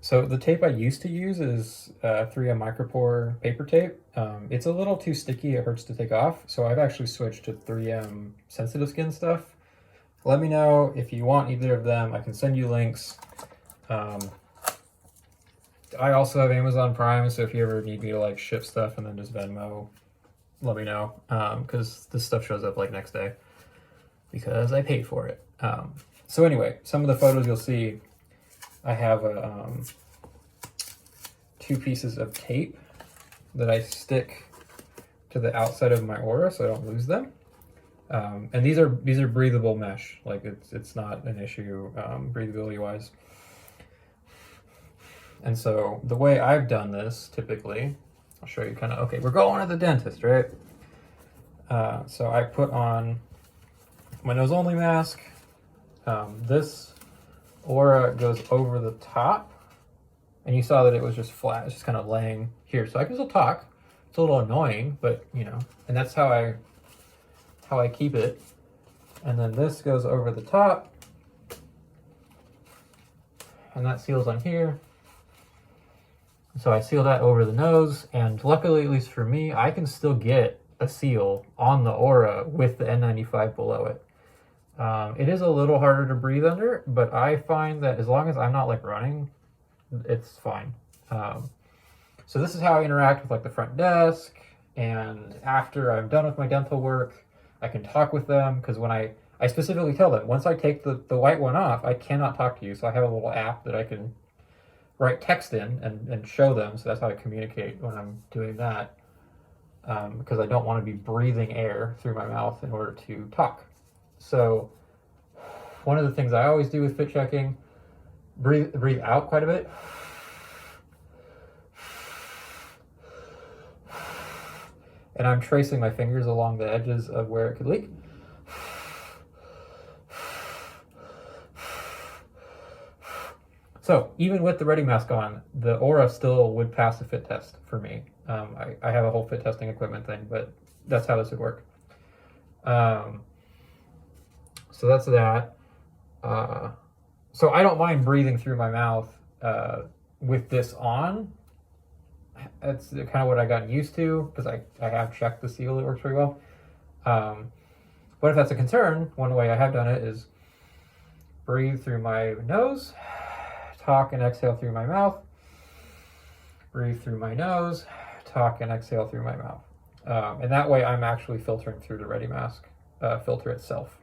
So the tape I used to use is 3M micropore paper tape. It's a little too sticky, it hurts to take off, so I've actually switched to 3M sensitive skin stuff. Let me know if you want either of them. I can send you links. I also have Amazon Prime, so if you ever need me to like ship stuff and then just Venmo, let me know, because this stuff shows up like next day because I paid for it. So anyway, some of the photos you'll see, I have two pieces of tape that I stick to the outside of my aura so I don't lose them. And these are breathable mesh. Like it's not an issue breathability wise. And so the way I've done this typically, I'll show you kind of, okay, we're going to the dentist, right? So I put on my nose only mask. This aura goes over the top, and you saw that it was just flat. It's just kind of laying here. So I can still talk. It's a little annoying, but you know, and that's how I keep it. And then this goes over the top, and that seals on here. So I seal that over the nose, and luckily, at least for me, I can still get a seal on the aura with the N95 below it. It is a little harder to breathe under, but I find that as long as I'm not like running, it's fine. So this is how I interact with like the front desk, and after I'm done with my dental work, I can talk with them, because when I specifically tell them, once I take the white one off, I cannot talk to you. So I have a little app that I can write text in and show them. So that's how I communicate when I'm doing that, because I don't want to be breathing air through my mouth in order to talk. So one of the things I always do with fit checking, breathe out quite a bit. And I'm tracing my fingers along the edges of where it could leak. So even with the Readimask on, the aura still would pass the fit test for me. I have a whole fit testing equipment thing, but that's how this would work. So that's that. So I don't mind breathing through my mouth with this on. That's kind of what I got used to, because I have checked the seal. It works pretty well. But if that's a concern, one way I have done it is breathe through my nose, talk and exhale through my mouth, breathe through my nose, talk and exhale through my mouth. And that way I'm actually filtering through the Readimask filter itself.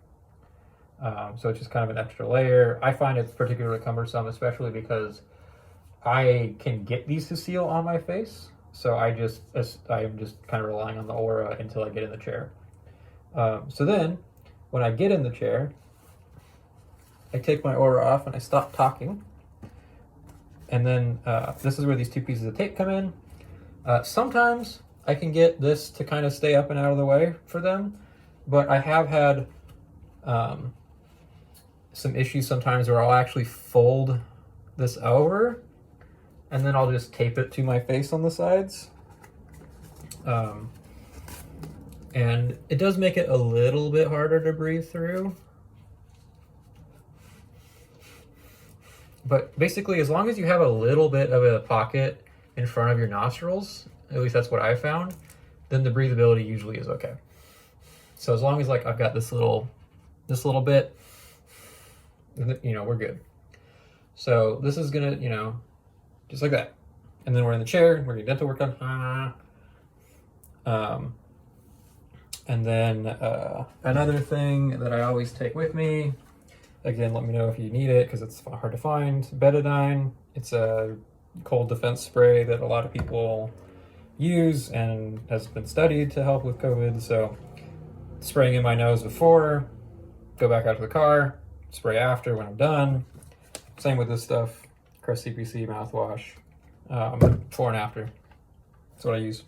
So it's just kind of an extra layer. I find it's particularly cumbersome, especially because I can get these to seal on my face. So I am just kind of relying on the aura until I get in the chair. So then when I get in the chair, I take my aura off and I stop talking. And then this is where these two pieces of tape come in. Sometimes I can get this to kind of stay up and out of the way for them, but I have had some issues sometimes where I'll actually fold this over and then I'll just tape it to my face on the sides. And it does make it a little bit harder to breathe through. But basically, as long as you have a little bit of a pocket in front of your nostrils, at least that's what I found, then the breathability usually is okay. So as long as like I've got this little bit, you know, we're good. So this is gonna, you know, just like that. And then we're in the chair, we're getting dental work done. And then another thing that I always take with me, again, let me know if you need it because it's hard to find, betadine. It's a cold defense spray that a lot of people use and has been studied to help with COVID. So spraying in my nose before, go back out to the car, spray after when I'm done. Same with this stuff, Crest CPC mouthwash, before and after. That's what I use.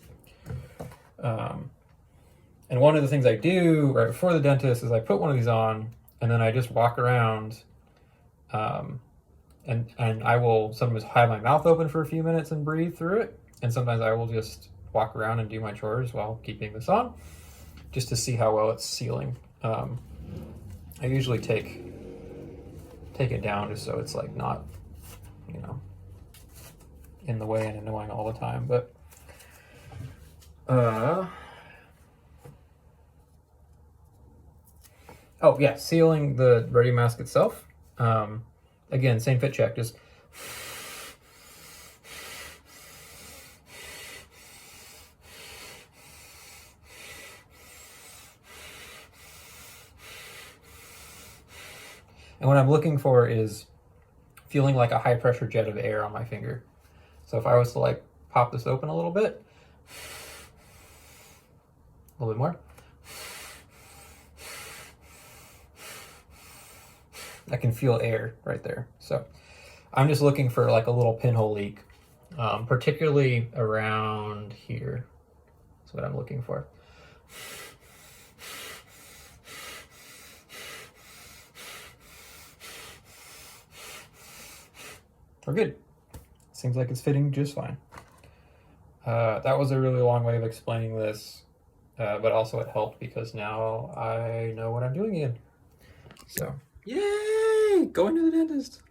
And one of the things I do right before the dentist is I put one of these on and then I just walk around, and I will sometimes have my mouth open for a few minutes and breathe through it. And sometimes I will just walk around and do my chores while keeping this on, just to see how well it's sealing. I usually take it down just so it's like not, you know, in the way and annoying all the time. But oh yeah, sealing the Readimask itself. Again, same fit check, just and what I'm looking for is feeling like a high pressure jet of air on my finger. So if I was to like pop this open a little bit more, I can feel air right there. So I'm just looking for like a little pinhole leak, particularly around here. That's what I'm looking for. We're good. Seems like it's fitting just fine. That was a really long way of explaining this, but also it helped because now I know what I'm doing again. So, yay! Going to the dentist.